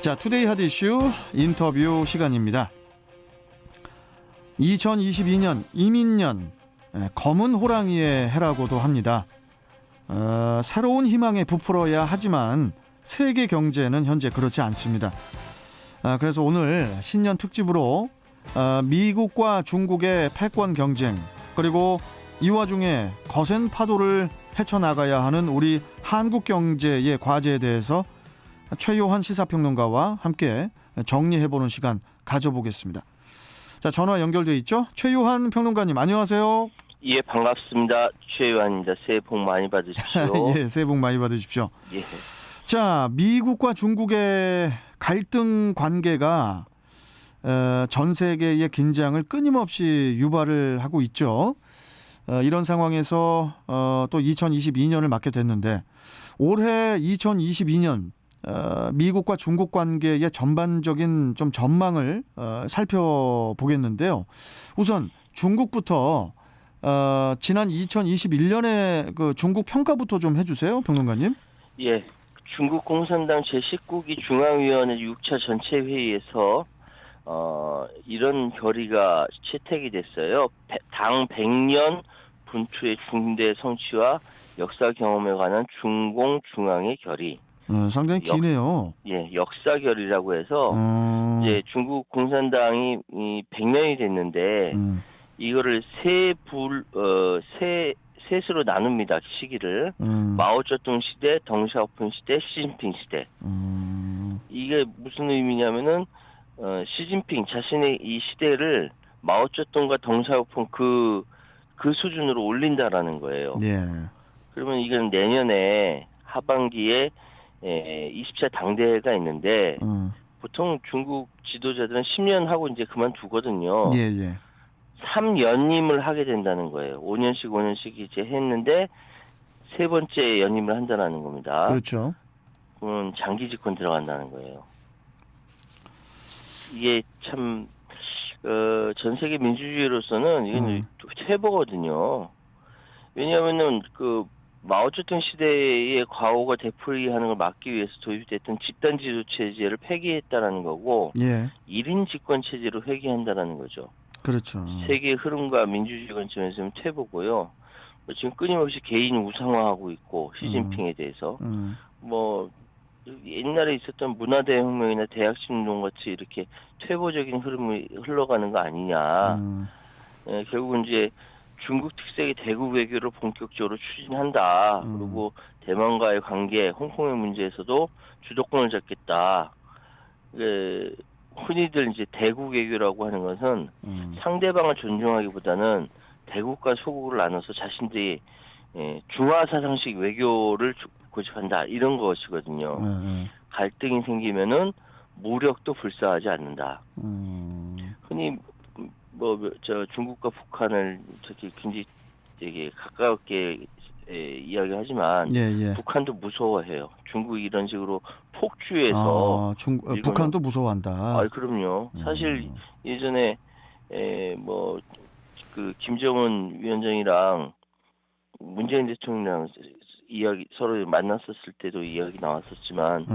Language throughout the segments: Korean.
자, 투데이 핫 이슈 인터뷰 시간입니다. 2022년 이민년, 검은 호랑이의 해라고도 합니다. 새로운 희망에 부풀어야 하지만 세계 경제는 현재 그렇지 않습니다. 그래서 오늘 신년 특집으로 미국과 중국의 패권 경쟁, 그리고 이 와중에 거센 파도를 헤쳐나가야 하는 우리 한국 경제의 과제에 대해서 최요한 시사평론가와 함께 정리해보는 시간 가져보겠습니다. 자, 전화 연결돼 있죠? 최요한 평론가님, 안녕하세요. 예, 반갑습니다. 최요한입니다. 새해 복 많이 받으십시오. 예, 새해 복 많이 받으십시오. 예. 자, 미국과 중국의 갈등 관계가 전 세계의 긴장을 끊임없이 유발을 하고 있죠. 이런 상황에서 또 2022년을 맞게 됐는데, 올해 2022년 미국과 중국 관계의 전반적인 좀 전망을 살펴보겠는데요. 우선 중국부터 지난 2021년에 그 중국 평가부터 좀 해주세요, 평론가님. 예, 중국 공산당 제19기 중앙위원회 6차 전체 회의에서 이런 결의가 채택이 됐어요. 당 100년 분투의 중대 성취와 역사 경험에 관한 중공 중앙의 결의. 상당히 기네요. 역사 결의라고 해서 이제 중국 공산당이 100년이 됐는데 이거를 셋으로 나눕니다. 시기를. 마오쩌둥 시대, 덩샤오핑 시대, 시진핑 시대. 이게 무슨 의미냐면은 시진핑 자신의 이 시대를 마오쩌둥과 덩샤오핑 그 수준으로 올린다라는 거예요. 예. 그러면 이건 내년에 하반기에 20차 당대회가 있는데 보통 중국 지도자들은 10년 하고 이제 그만두거든요. 예. 3연임을 하게 된다는 거예요. 5년씩 이제 했는데 세 번째 연임을 한다는 겁니다. 그렇죠. 그러면 장기 집권 들어간다는 거예요. 이게 참 전 세계 민주주의로서는 이건 퇴보거든요. 왜냐하면은 그 마오쩌둥 시대의 과오가 되풀이하는 걸 막기 위해서 도입됐던 집단 지도 체제를 폐기했다라는 거고, 예. 1인 집권 체제로 회귀한다라는 거죠. 그렇죠. 세계 흐름과 민주주의 관점에서는 퇴보고요. 지금 끊임없이 개인 우상화하고 있고 시진핑에 대해서 뭐 옛날에 있었던 문화대혁명이나 대학신운동 같이 이렇게 퇴보적인 흐름이 흘러가는 거 아니냐. 결국은 이제 중국 특색의 대국 외교를 본격적으로 추진한다. 그리고 대만과의 관계, 홍콩의 문제에서도 주도권을 잡겠다. 흔히들 이제 대국 외교라고 하는 것은 상대방을 존중하기보다는 대국과 소국을 나눠서 자신들이 중화 사상식 외교를 고집한다. 이런 것이거든요. 갈등이 생기면은 무력도 불사하지 않는다. 흔히 중국과 북한을 굉장히 되게 가깝게 이야기하지만 북한도 무서워해요. 중국이 이런 식으로 폭주해서 북한도 무서워한다. 그럼요. 사실 예전에 그 김정은 위원장이랑 문재인 대통령이랑 서로 만났었을 때도 이야기 나왔었지만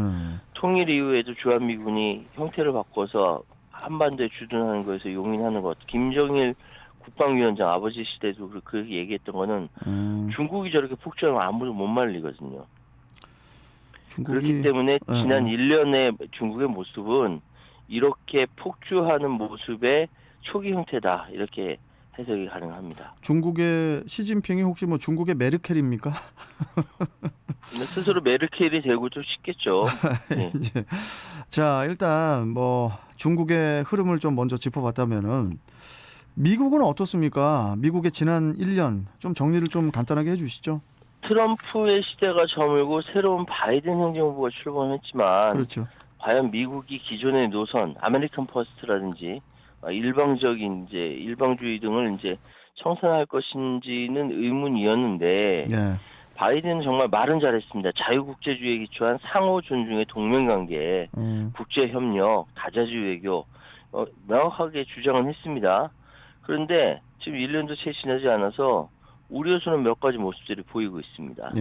통일 이후에도 주한미군이 형태를 바꿔서 한반도에 주둔하는 거에서 용인하는 것. 김정일 국방위원장 아버지 시대도 그렇게 얘기했던 거는 중국이 저렇게 폭주하면 아무도 못 말리거든요. 그렇기 때문에 지난 1년의 중국의 모습은 이렇게 폭주하는 모습의 초기 형태다. 이렇게 해석이 가능합니다. 중국의 시진핑이 혹시 뭐 중국의 메르켈입니까? 스스로 메르켈이 되고 좀 싶겠죠. 네. 예. 자, 일단 뭐 중국의 흐름을 좀 먼저 짚어봤다면은 미국은 어떻습니까? 미국의 지난 1년 좀 정리를 좀 간단하게 해주시죠. 트럼프의 시대가 저물고 새로운 바이든 행정부가 출범했지만, 그렇죠. 과연 미국이 기존의 노선, 아메리칸 퍼스트라든지 일방적인 이제 일방주의 등을 이제 청산할 것인지는 의문이었는데, 바이든은 정말 말은 잘했습니다. 자유국제주의에 기초한 상호 존중의 동맹관계, 국제협력, 다자주의 외교 명확하게 주장은 했습니다. 그런데 지금 1년도 채 지나지 않아서 우려스러운 몇 가지 모습들이 보이고 있습니다.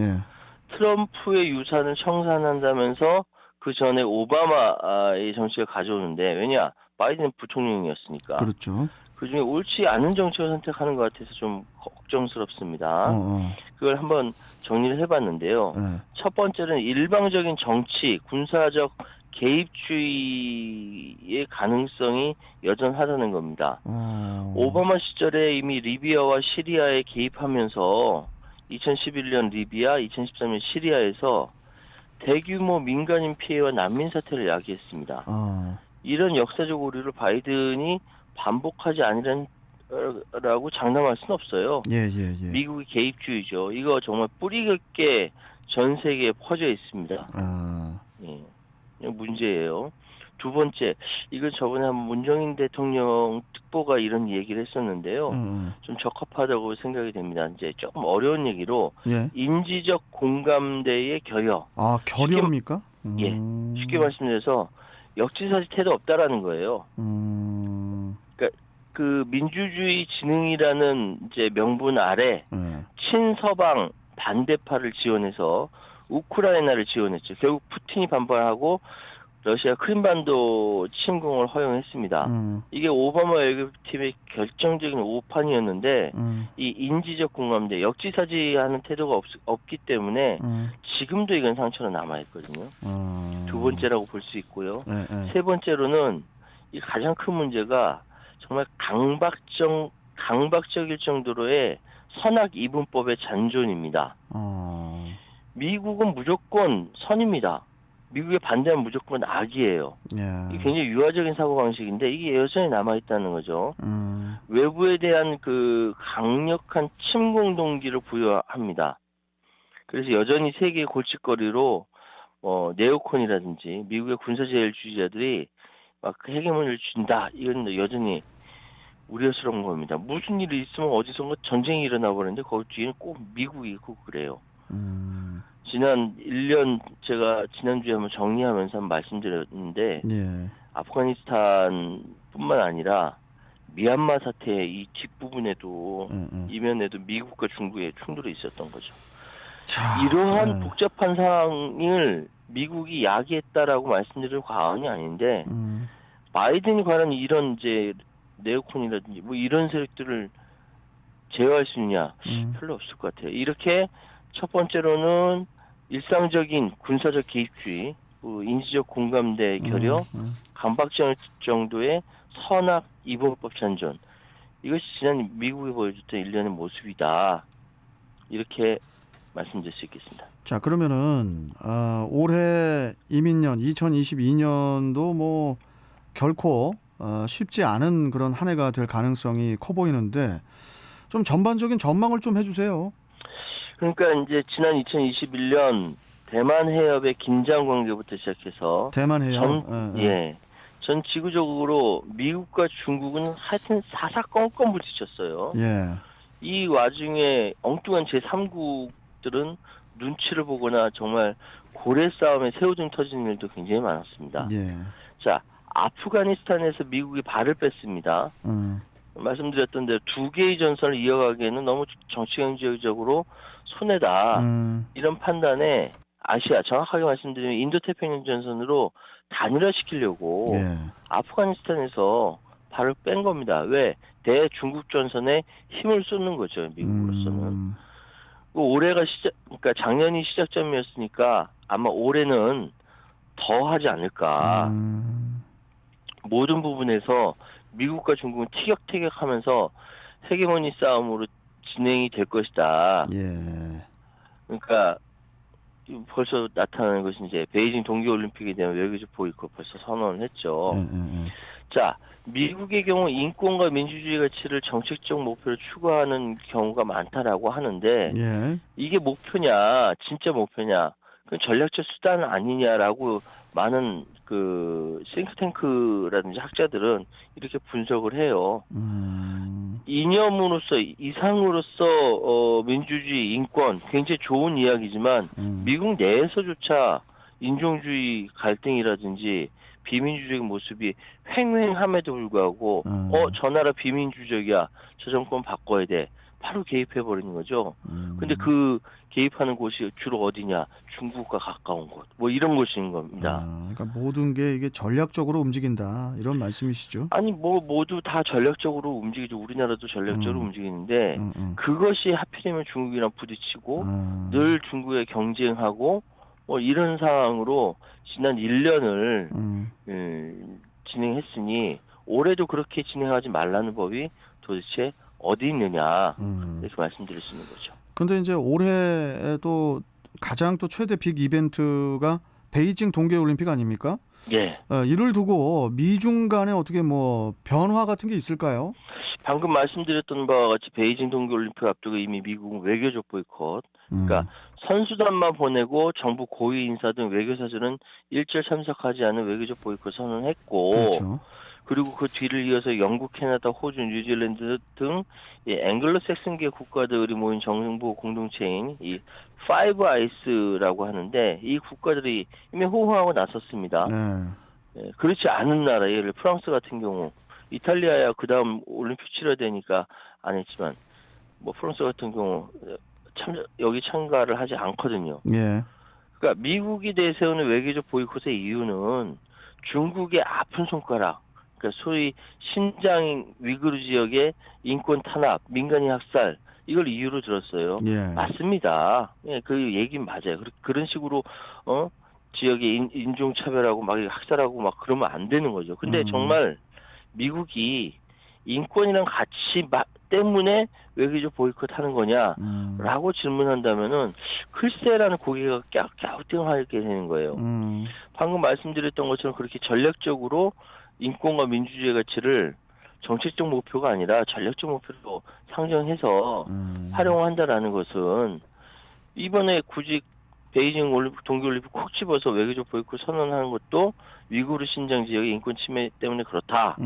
트럼프의 유산을 청산한다면서 그 전에 오바마의 정책을 가져오는데 왜냐 바이든 부통령이었으니까 그렇죠. 그중에 옳지 않은 정책을 선택하는 것 같아서 좀 걱정스럽습니다. 그걸 한번 정리를 해봤는데요. 네. 첫 번째는 일방적인 정치, 군사적 개입주의의 가능성이 여전하다는 겁니다. 오바마 시절에 이미 리비아와 시리아에 개입하면서 2011년 리비아, 2013년 시리아에서 대규모 민간인 피해와 난민 사태를 야기했습니다. 이런 역사적 오류를 바이든이 반복하지 않으라고 장담할 수는 없어요. 예. 미국의 개입주의죠. 이거 정말 뿌리 깊게 전 세계에 퍼져 있습니다. 예, 이거 문제예요. 두 번째, 이건 저번에 한 문정인 대통령 특보가 이런 얘기를 했었는데요. 좀 적합하다고 생각이 됩니다. 이제 조금 어려운 얘기로 예. 인지적 공감대의 결여. 결여입니까? 예, 쉽게 말씀드려서 역지사지 태도 없다라는 거예요. 그러니까 그 민주주의 진흥이라는 이제 명분 아래 친서방 반대파를 지원해서 우크라이나를 지원했죠. 결국 푸틴이 반발하고 러시아 크림반도 침공을 허용했습니다. 이게 오바마 외교팀의 결정적인 오판이었는데 이 인지적 공감대, 역지사지하는 태도가 없기 때문에 지금도 이건 상처는 남아있거든요. 두 번째라고 볼 수 있고요. 세 번째로는 이 가장 큰 문제가 정말 강박적일 정도로의 선악 이분법의 잔존입니다. 미국은 무조건 선입니다. 미국에 반대하면 무조건 악이에요. 이게 굉장히 유화적인 사고방식인데 이게 여전히 남아있다는 거죠. 외부에 대한 그 강력한 침공 동기를 부여합니다. 그래서 여전히 세계의 골칫거리로 네오콘이라든지 미국의 군사제일주의자들이 막 헤게모니를 준다. 이건 여전히 우려스러운 겁니다. 무슨 일이 있으면 어디선가 전쟁이 일어나 버리는데 거기 뒤에는 꼭 미국이 있고 그래요. 지난 1년 제가 지난주에 한번 정리하면서 한번 말씀드렸는데 아프가니스탄뿐만 아니라 미얀마 사태의 이 뒷부분에도 이면에도 미국과 중국의 충돌이 있었던 거죠. 이러한 복잡한 상황을 미국이 야기했다라고 말씀드릴 과언이 아닌데 바이든이 관한 이런 이제 네오콘이라든지 뭐 이런 세력들을 제어할 수 있느냐 별로 없을 것 같아요. 이렇게 첫 번째로는 일상적인 군사적 개입주의, 인지적 공감대 결여, 강박적 정도의 선악 이분법 잔존. 이것이 지난 미국이 보여줬던 일련의 모습이다. 이렇게 말씀드릴 수 있겠습니다. 자, 그러면은 올해 이민년 2022년도 뭐 결코 쉽지 않은 그런 한 해가 될 가능성이 커 보이는데 좀 전반적인 전망을 좀 해주세요. 그러니까 이제 지난 2021년 대만 해협의 긴장 관계부터 시작해서 대만 해협 전 지구적으로 미국과 중국은 하여튼 사사건건 부딪혔어요. 이 와중에 엉뚱한 제3국들은 눈치를 보거나 정말 고래 싸움에 새우등 터지는 일도 굉장히 많았습니다. 자, 아프가니스탄에서 미국이 발을 뺐습니다. 말씀드렸던 대로 두 개의 전선을 이어가기에는 너무 정치 경제적으로 손해다. 이런 판단에 아시아, 정확하게 말씀드리면 인도태평양 전선으로 단일화시키려고 아프가니스탄에서 발을 뺀 겁니다. 왜? 대중국 전선에 힘을 쏟는 거죠. 미국으로서는. 올해가 그러니까 작년이 시작점이었으니까 아마 올해는 더 하지 않을까. 모든 부분에서 미국과 중국은 티격태격하면서 헤게모니 싸움으로 진행이 될 것이다. 그러니까 벌써 나타나는 것이 이제 베이징 동계올림픽에 대한 외교적 보이콧 벌써 선언을 했죠. 자, 미국의 경우 인권과 민주주의 가치를 정책적 목표로 추구하는 경우가 많다라고 하는데 이게 목표냐, 진짜 목표냐, 그 전략적 수단 아니냐라고 많은 그 싱크탱크라든지 학자들은 이렇게 분석을 해요. 이념으로서 이상으로서 민주주의, 인권 굉장히 좋은 이야기지만 미국 내에서조차 인종주의 갈등이라든지 비민주적인 모습이 횡행함에도 불구하고 저 나라 비민주적이야, 저 정권 바꿔야 돼, 바로 개입해 버리는 거죠. 근데 그 개입하는 곳이 주로 어디냐? 중국과 가까운 곳. 뭐 이런 곳인 겁니다. 그러니까 모든 게 이게 전략적으로 움직인다 이런 말씀이시죠? 아니 뭐 모두 다 전략적으로 움직이죠. 우리나라도 전략적으로 움직이는데 그것이 하필이면 중국이랑 부딪히고 늘 중국에 경쟁하고 뭐 이런 상황으로 지난 1년을 진행했으니 올해도 그렇게 진행하지 말라는 법이 도대체 어디 있느냐 이렇게 말씀드릴 수 있는 거죠. 근데 이제 올해도 가장 또 최대 빅 이벤트가 베이징 동계올림픽 아닙니까? 예. 이를 두고 미중 간에 어떻게 뭐 변화 같은 게 있을까요? 방금 말씀드렸던 바와 같이 베이징 동계올림픽 앞두고 이미 미국은 외교적 보이콧, 그러니까 선수단만 보내고 정부 고위 인사 등 외교사들은 일절 참석하지 않은 외교적 보이콧 선언했고, 그렇죠. 그리고 그 뒤를 이어서 영국, 캐나다, 호주, 뉴질랜드 등 이 앵글로색슨계 국가들이 모인 정부 공동체인 이 파이브 아이스라고 하는데 이 국가들이 이미 호응하고 나섰습니다. 네. 그렇지 않은 나라, 예를 프랑스 같은 경우, 이탈리아야 그 다음 올림픽 치러되니까 안 했지만 뭐 프랑스 같은 경우 여기 참가를 하지 않거든요. 예. 그러니까 미국이 내세우는 외교적 보이콧의 이유는 중국의 아픈 손가락, 그러니까 소위 신장 위구르 지역의 인권 탄압, 민간인 학살 이걸 이유로 들었어요. 예. 맞습니다. 예, 그 얘기는 맞아요. 그런 식으로 지역의 인종 차별하고 막 학살하고 막 그러면 안 되는 거죠. 근데 정말 미국이 인권이랑 가치 때문에 외교적 보이콧하는 거냐라고 질문한다면은 글쎄라는 고개가 갸우뚱하게 되는 거예요. 방금 말씀드렸던 것처럼 그렇게 전략적으로 인권과 민주주의 가치를 정책적 목표가 아니라 전략적 목표로 상정해서 활용한다라는 것은 이번에 굳이 베이징 동계올림픽 콕 집어서 외교적 보이콧 선언하는 것도 위구르 신장 지역의 인권 침해 때문에 그렇다.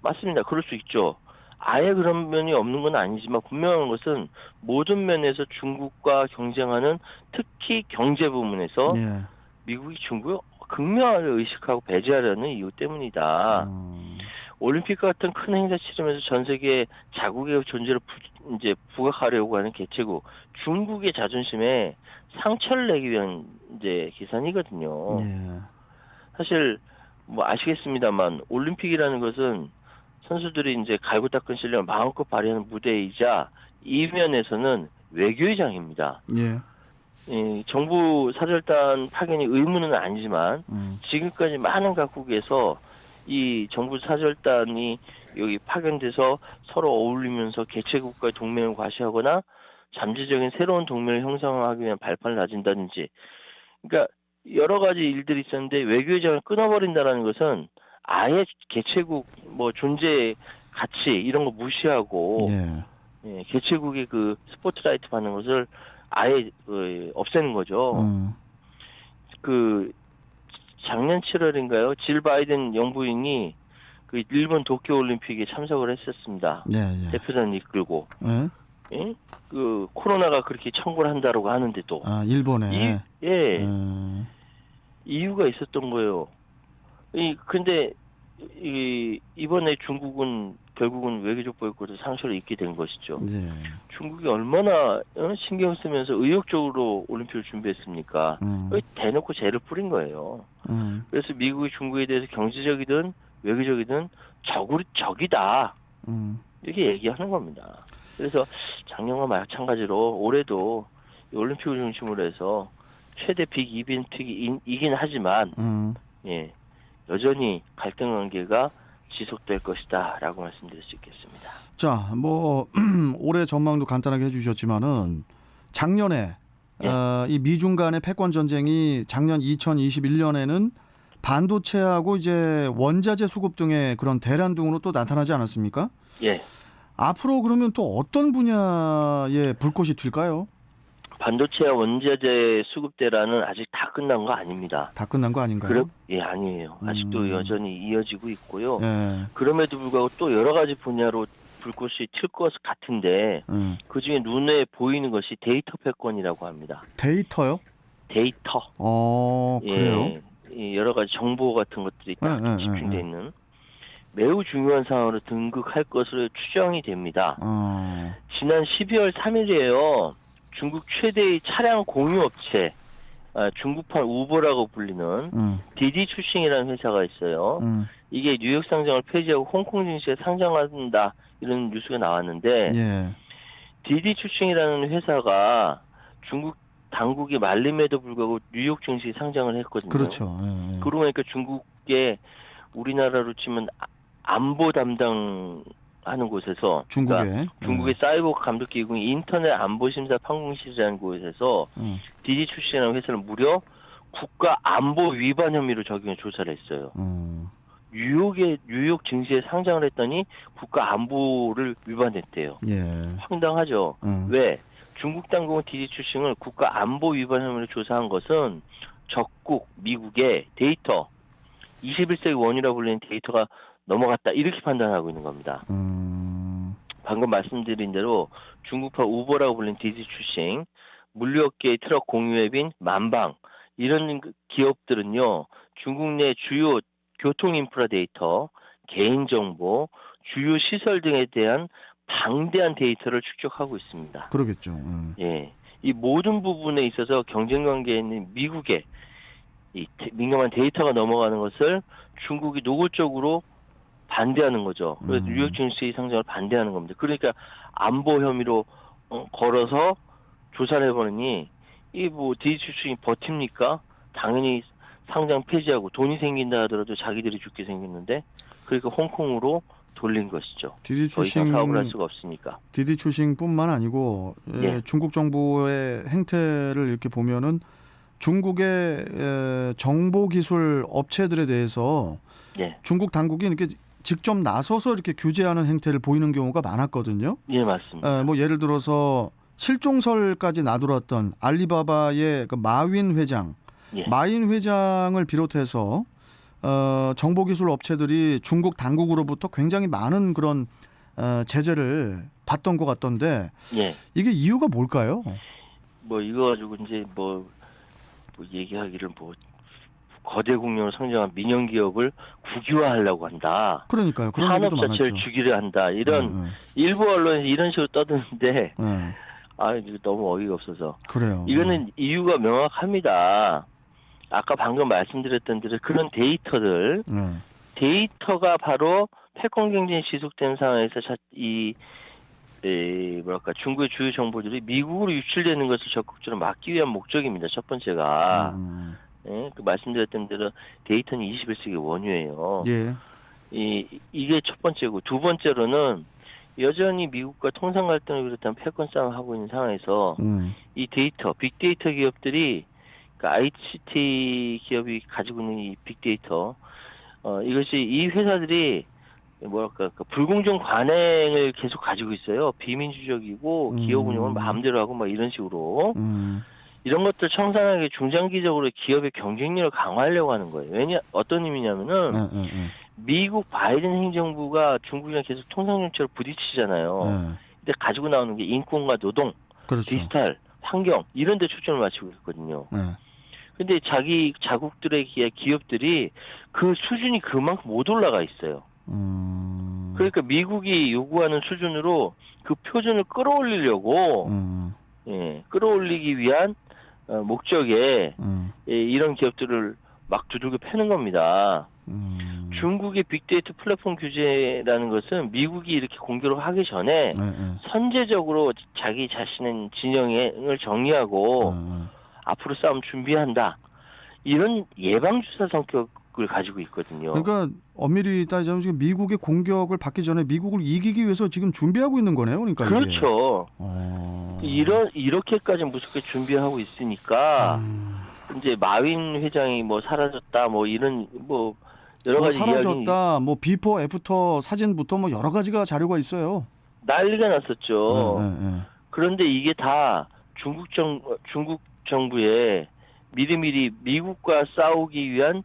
맞습니다. 그럴 수 있죠. 아예 그런 면이 없는 건 아니지만 분명한 것은 모든 면에서 중국과 경쟁하는 특히 경제 부분에서 예. 미국이 중국을 극명하게 의식하고 배제하려는 이유 때문이다. 올림픽 같은 큰 행사 치르면서 전 세계 자국의 존재를 이제 부각하려고 하는 개최국 중국의 자존심에 상처를 내기 위한 이제 계산이거든요. 예. 사실 뭐 아시겠습니다만 올림픽이라는 것은 선수들이 이제 갈고 닦은 실력을 마음껏 발휘하는 무대이자 이면에서는 외교의 장입니다. 예. 정부 사절단 파견이 의무는 아니지만 지금까지 많은 각국에서 이 정부 사절단이 여기 파견돼서 서로 어울리면서 개최국과의 동맹을 과시하거나 잠재적인 새로운 동맹을 형성하기 위한 발판을 다진다든지, 그러니까 여러 가지 일들이 있었는데 외교의 장을 끊어버린다는 것은 아예 개최국 뭐 존재 가치 이런 거 무시하고 개최국의 그 스포트라이트 받는 것을 아예 없애는 거죠. 그 작년 7월인가요? 질 바이든 영부인이 그 일본 도쿄 올림픽에 참석을 했었습니다. 예. 대표단 이끌고. 예? 예? 그 코로나가 그렇게 청구를 한다라고 하는데도. 일본에. 이유가 있었던 거예요. 근데 이번에 중국은 결국은 외교적 보이콧을 상처를 입게 된 것이죠. 예. 중국이 얼마나 신경 쓰면서 의욕적으로 올림픽을 준비했습니까? 대놓고 죄를 뿌린 거예요. 그래서 미국이 중국에 대해서 경제적이든 외교적이든 적이다. 이렇게 얘기하는 겁니다. 그래서 작년과 마찬가지로 올해도 올림픽을 중심으로 해서 최대 빅 이벤트이긴 하지만 여전히 갈등 관계가 지속될 것이다라고 말씀드릴 수 있겠습니다. 자, 뭐 올해 전망도 간단하게 해주셨지만은 작년에 이 미중 간의 패권 전쟁이 작년 2021년에는 반도체하고 이제 원자재 수급 등의 그런 대란 등으로 또 나타나지 않았습니까? 예. 앞으로 그러면 또 어떤 분야에 불꽃이 튈까요? 반도체와 원자재 수급 대란은 아직 다 끝난 거 아닙니다. 다 끝난 거 아닌가요? 아니에요. 아직도 여전히 이어지고 있고요. 예. 그럼에도 불구하고 또 여러 가지 분야로 불꽃이 튈 것 같은데 그중에 눈에 보이는 것이 데이터 패권이라고 합니다. 데이터요? 데이터. 그래요? 여러 가지 정보 같은 것들이 딱 집중되어 있는. 매우 중요한 사항으로 등극할 것으로 추정이 됩니다. 지난 12월 3일이에요. 중국 최대의 차량 공유 업체, 중국판 우버라고 불리는 디디 추싱이라는 회사가 있어요. 이게 뉴욕 상장을 폐지하고 홍콩 증시에 상장한다 이런 뉴스가 나왔는데 예. 디디 추싱이라는 회사가 중국 당국의 말림에도 불구하고 뉴욕 증시에 상장을 했거든요. 그렇죠. 예. 그러고 보니까 중국의 우리나라로 치면 안보 담당하는 곳에서 중국에 그러니까 중국의 사이버 감독 기구인 인터넷 안보 심사 판공실이라는 곳에서 디디 추싱이라는 회사를 무려 국가 안보 위반 혐의로 적용해 조사를 했어요. 뉴욕 증시에 상장을 했더니 국가 안보를 위반했대요. 예. 황당하죠. 왜? 중국 당국은 디디 추싱을 국가 안보 위반 혐의로 조사한 것은 적국 미국의 데이터 21세기 원이라고 불리는 데이터가 넘어갔다 이렇게 판단하고 있는 겁니다. 방금 말씀드린 대로 중국판 우버라고 불리는 디디 추싱, 물류업계의 트럭 공유앱인 만방 이런 기업들은요 중국 내 주요 교통 인프라 데이터, 개인정보, 주요 시설 등에 대한 방대한 데이터를 축적하고 있습니다. 그러겠죠. 예, 이 모든 부분에 있어서 경쟁 관계에 있는 미국의 이 민감한 데이터가 넘어가는 것을 중국이 노골적으로 반대하는 거죠. 그래서 뉴욕 증시 상장을 반대하는 겁니다. 그러니까 안보 혐의로 걸어서 조사를 해보니 이 뭐 디지 추싱이 버팁니까? 당연히 상장 폐지하고 돈이 생긴다 하더라도 자기들이 죽게 생겼는데 그러니까 홍콩으로 돌린 것이죠. 디디 더 이상 추싱 사업을 할 수가 없으니까. 디디 추싱뿐만 아니고 예. 중국 정부의 행태를 이렇게 보면은 중국의 정보기술 업체들에 대해서 예. 중국 당국이 이렇게 직접 나서서 이렇게 규제하는 행태를 보이는 경우가 많았거든요. 예, 맞습니다. 뭐 예를 들어서 실종설까지 나돌았던 알리바바의 그 마윈 회장, 예. 마윈 회장을 비롯해서 정보기술 업체들이 중국 당국으로부터 굉장히 많은 그런 제재를 받던 것 같던데 예. 이게 이유가 뭘까요? 뭐 이거 가지고 이제 뭐 얘기하기를 뭐 거대 공룡을 상징한 민영 기업을 국유화하려고 한다. 그러니까요. 그런 산업 얘기도 자체를 많았죠. 죽이려 한다. 이런 일부 언론에서 이런 식으로 떠드는데 이거 너무 어이가 없어서. 그래요. 이거는 이유가 명확합니다. 아까 방금 말씀드렸던 대로 그런 데이터들 데이터가 바로 패권 경쟁이 지속되는 상황에서 중국의 주요 정보들이 미국으로 유출되는 것을 적극적으로 막기 위한 목적입니다. 첫 번째가 예, 그 말씀드렸던 대로 데이터는 21세기 원유예요. 예. 이게 첫 번째고 두 번째로는 여전히 미국과 통상 갈등을 비롯한 패권 싸움을 하고 있는 상황에서 이 데이터, 빅데이터 기업들이 그러니까 ICT 기업이 가지고 있는 이 빅데이터 이것이 이 회사들이 뭐랄까 그 불공정 관행을 계속 가지고 있어요. 비민주적이고 기업 운영을 마음대로 하고 막 이런 식으로 이런 것들 청산하게 중장기적으로 기업의 경쟁력을 강화하려고 하는 거예요. 어떤 의미냐면은 미국 바이든 행정부가 중국이랑 계속 통상 정책을 부딪히잖아요. 근데 가지고 나오는 게 인권과 노동, 그렇죠. 디지털, 환경 이런 데 초점을 맞추고 있거든요. 근데 자국들의 기업들이 그 수준이 그만큼 못 올라가 있어요. 그러니까 미국이 요구하는 수준으로 그 표준을 끌어올리려고 끌어올리기 위한 목적에 이런 기업들을 막 두들겨 패는 겁니다. 중국의 빅데이터 플랫폼 규제라는 것은 미국이 이렇게 공격을 하기 전에 선제적으로 자기 자신의 진영을 정리하고 앞으로 싸움 준비한다. 이런 예방주사 성격을 가지고 있거든요. 그러니까 엄밀히 따지자면 지금 미국의 공격을 받기 전에 미국을 이기기 위해서 지금 준비하고 있는 거네요. 그러니까 그렇죠. 이렇게까지 무섭게 준비하고 있으니까 이제 마윈 회장이 뭐 사라졌다 뭐 이런 뭐 여러 가지 사라졌다 이야기 뭐 비포 애프터 사진부터 뭐 여러 가지가 자료가 있어요. 난리가 났었죠. 그런데 이게 다 중국 정부의 미리미리 미국과 싸우기 위한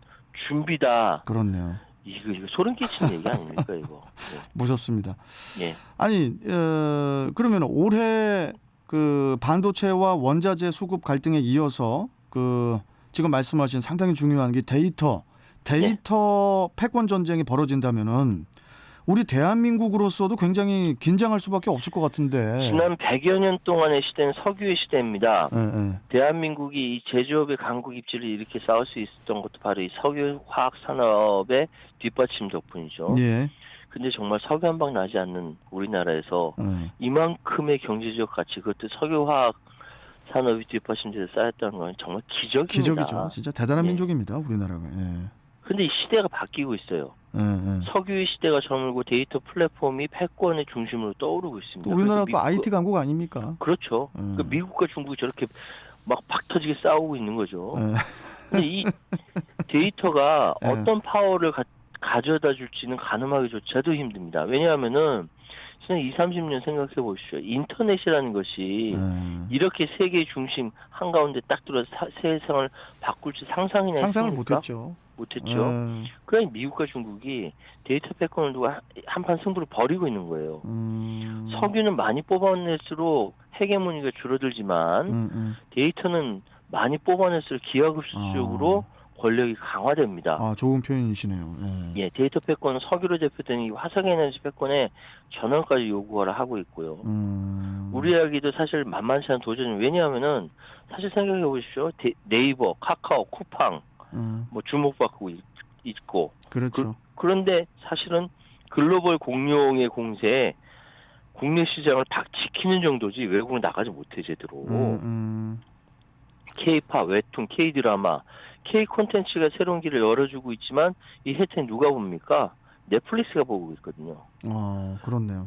준비다. 그렇네요. 이거 소름 끼치는 얘기 아닙니까 이거? 네. 무섭습니다. 예. 아니 그러면 올해 그 반도체와 원자재 수급 갈등에 이어서 그 지금 말씀하신 상당히 중요한 게 데이터 패권 전쟁이 벌어진다면은 우리 대한민국으로서도 굉장히 긴장할 수밖에 없을 것 같은데. 지난 100여 년 동안의 시대는 석유의 시대입니다. 예. 대한민국이 이 제조업의 강국 입지를 이렇게 쌓을 수 있었던 것도 바로 이 석유화학 산업의 뒷받침 덕분이죠. 예. 근데 정말 석유 한 방 나지 않는 우리나라에서 이만큼의 경제적 가치, 그것도 석유화학 산업이 뒷받침돼서 쌓였다는 건 정말 기적입니다. 기적이죠. 진짜 대단한 예. 민족입니다, 우리나라가. 예. 근데 이 시대가 바뀌고 있어요. 석유의 시대가 저물고 데이터 플랫폼이 패권의 중심으로 떠오르고 있습니다. 우리나라 또 IT 강국 아닙니까? 그렇죠. 그 미국과 중국이 저렇게 막 박터지게 싸우고 있는 거죠. 근데 이 데이터가 어떤 파워를 가져다 줄지는 가늠하기조차도 힘듭니다. 왜냐하면은 지난 20, 30년 생각해 보십시오. 인터넷이라는 것이 이렇게 세계의 중심 한가운데 딱 들어서 세상을 바꿀지 상상을 못했죠. 그러니 미국과 중국이 데이터 패권을 두고 한판 승부를 벌이고 있는 거예요. 석유는 많이 뽑아낼수록 헤게모니가 줄어들지만 데이터는 많이 뽑아낼수록 기하급수적으로 권력이 강화됩니다. 좋은 표현이시네요. 예, 데이터 패권은 석유로 대표되는 이 화석에너지 패권에 전원까지 요구하라 하고 있고요. 우리에게도 사실 만만치 않은 도전이, 왜냐하면은 사실 생각해 보십시오. 네이버, 카카오, 쿠팡 뭐 주목받고 있고. 그렇죠. 그런데 사실은 글로벌 공룡의 공세에 국내 시장을 딱 지키는 정도지 외국은 나가지 못해 제대로. K-팝, 웹툰, K-드라마, K-콘텐츠가 새로운 길을 열어주고 있지만 이 혜택 누가 봅니까? 넷플릭스가 보고 있거든요. 그렇네요.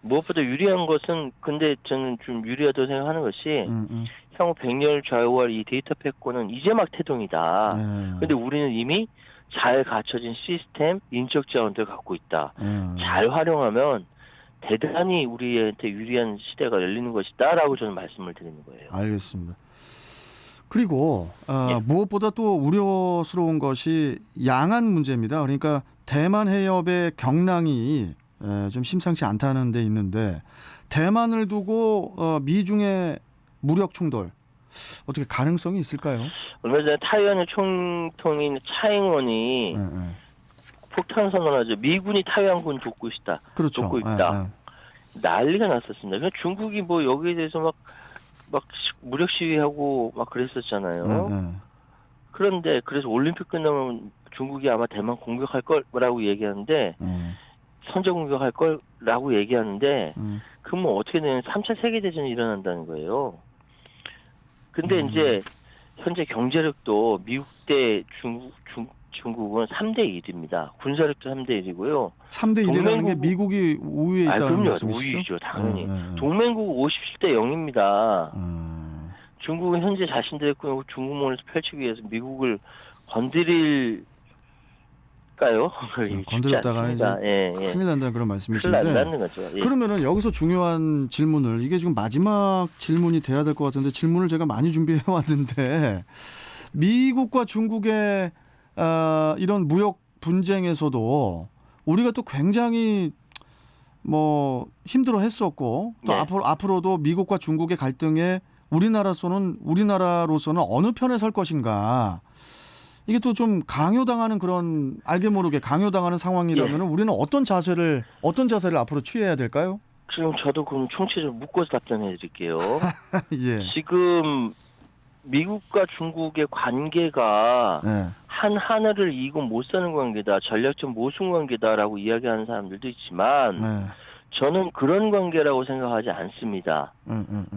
무엇보다 유리한 것은, 근데 저는 좀 유리하다고 생각하는 것이 향후 100년을 좌우할 이 데이터 패권은 이제 막 태동이다. 근데 우리는 이미 잘 갖춰진 시스템, 인적 자원들을 갖고 있다. 잘 활용하면 대단히 우리한테 유리한 시대가 열리는 것이다라고 저는 말씀을 드리는 거예요. 알겠습니다. 그리고 무엇보다 또 우려스러운 것이 양안 문제입니다. 그러니까 대만 해협의 경랑이 좀 심상치 않다는 데 있는데, 대만을 두고 미중의 무력 충돌 어떻게 가능성이 있을까요? 얼마 전에 타이완의 총통인 차잉원이 폭탄 선언하죠. 미군이 타이완군 돕고 있다. 그렇죠. 돕고 있다. 난리가 났었습니다. 그냥 중국이 뭐 여기에 대해서 막 무력 시위하고 막 그랬었잖아요. 그런데 그래서 올림픽 끝나면 중국이 아마 대만 공격할 거라고 얘기하는데, 선제 공격할 거라고 얘기하는데, 그럼 어떻게 되면 3차 세계대전이 일어난다는 거예요. 근데 이제 현재 경제력도 미국 대 중국은 3대 1입니다. 군사력도 3대 1이고요. 3대 1이라는 게 미국이 우위에 있다는 그럼요. 말씀이시죠? 우위죠, 당연히. 동맹국 50대 0입니다. 중국은 현재 자신들의 중국문을 펼치기 위해서 미국을 건드릴까요? 건드렸다가는 이제 큰일 난다는 그런 말씀이신데. 큰일 난다는 거죠. 그러면은 여기서 중요한 질문을, 이게 지금 마지막 질문이 돼야 될 것 같은데 질문을 제가 많이 준비해 왔는데, 미국과 중국의 이런 무역 분쟁에서도 우리가 또 굉장히 힘들어했었고, 또 앞으로도 미국과 중국의 갈등에 우리나라로서는 어느 편에 설 것인가, 이게 또 좀 강요당하는, 그런 알게 모르게 강요당하는 상황이라면 우리는 어떤 자세를 앞으로 취해야 될까요? 지금 저도 그럼 총체적으로 묶어서 답변해 드릴게요. 예. 지금 미국과 중국의 관계가 하늘을 이고 못 사는 관계다, 전략적 모순 관계다라고 이야기하는 사람들도 있지만 저는 그런 관계라고 생각하지 않습니다.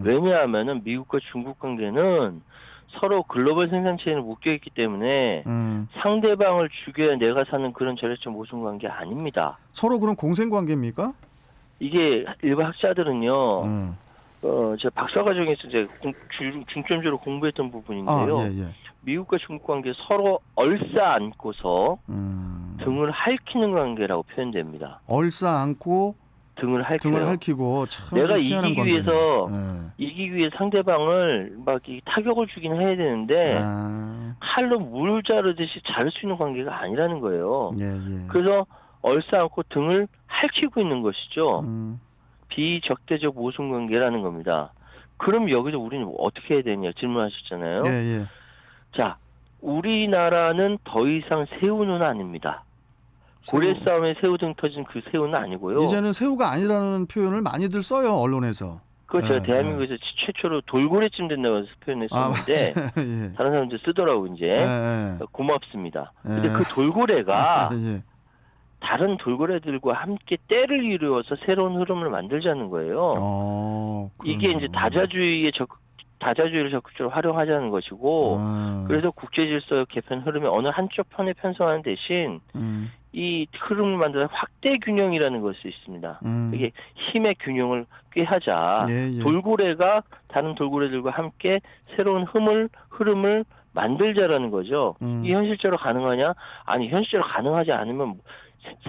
왜냐하면은 미국과 중국 관계는 서로 글로벌 생산체에는 묶여있기 때문에 상대방을 죽여야 내가 사는 그런 전략적 모순 관계 아닙니다. 서로 그런 공생 관계입니까? 이게 일부 학자들은요, 제가 박사과정에서 이제 중점적으로 공부했던 부분인데요. 미국과 중국 관계 서로 얼싸안고서 등을 핥히는 관계라고 표현됩니다. 얼싸안고 등을 핥히고, 참 내가 희한한 이기기 위해서 상대방을 막 타격을 주긴 해야 되는데 칼로 물 자르듯이 자를 수 있는 관계가 아니라는 거예요. 그래서 얼싸안고 등을 핥히고 있는 것이죠. 비적대적 모순 관계라는 겁니다. 그럼 여기서 우리는 어떻게 해야 되냐 질문하셨잖아요. 자, 우리나라는 더 이상 새우는 아닙니다. 고래 싸움에 새우 등 터진 그 새우는 아니고요. 이제는 새우가 아니라는 표현을 많이들 써요, 언론에서. 그렇죠. 예, 대한민국에서 최초로 돌고래쯤 된다고 해서 표현했었는데 예. 다른 사람들 쓰더라고 이제. 예, 고맙습니다. 예. 근데 그 돌고래가 예. 다른 돌고래들과 함께 때를 이루어서 새로운 흐름을 만들자는 거예요. 이게 이제 다자주의를 적극적으로 활용하자는 것이고, 그래서 국제 질서 개편 흐름의 어느 한쪽 편에 편성하는 대신 이 흐름을 만드는 확대 균형이라는 것이 있습니다. 이게 힘의 균형을 꾀하자. 예, 예. 돌고래가 다른 돌고래들과 함께 새로운 흐름을 만들자라는 거죠. 이게 현실적으로 가능하냐? 아니, 현실적으로 가능하지 않으면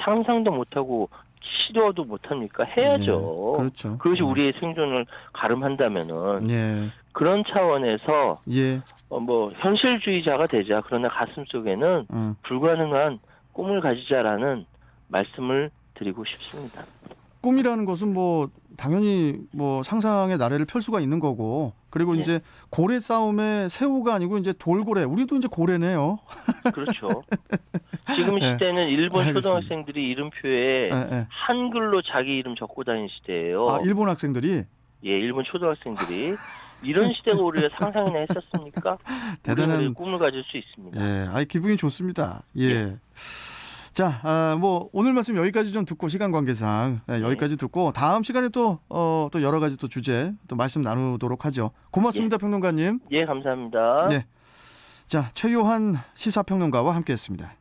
상상도 못하고 시도도 못합니까? 해야죠. 예, 그렇죠. 그것이 우리의 생존을 가름한다면은 예. 그런 차원에서 예. 뭐 현실주의자가 되자. 그러나 가슴 속에는 불가능한 꿈을 가지자라는 말씀을 드리고 싶습니다. 꿈이라는 것은 뭐 당연히 뭐 상상의 나래를 펼 수가 있는 거고, 그리고 예. 이제 고래 싸움에 새우가 아니고 이제 돌고래, 우리도 이제 고래네요. 그렇죠. 지금 예. 시대는 일본 알겠습니다. 초등학생들이 이름표에 예. 한글로 자기 이름 적고 다니는 시대예요. 아, 일본 학생들이 예, 일본 초등학생들이 이런 시대가 우리가 상상이나 했었습니까? 대단한- 우리는 꿈을 가질 수 있습니다. 예, 아이 기분이 좋습니다. 예. 자, 뭐 오늘 말씀 여기까지 좀 듣고 시간 관계상 여기까지 듣고 다음 시간에 또 여러 가지 또 주제 또 말씀 나누도록 하죠. 고맙습니다, 평론가님. 예, 감사합니다. 네. 자, 최요한 시사평론가와 함께했습니다.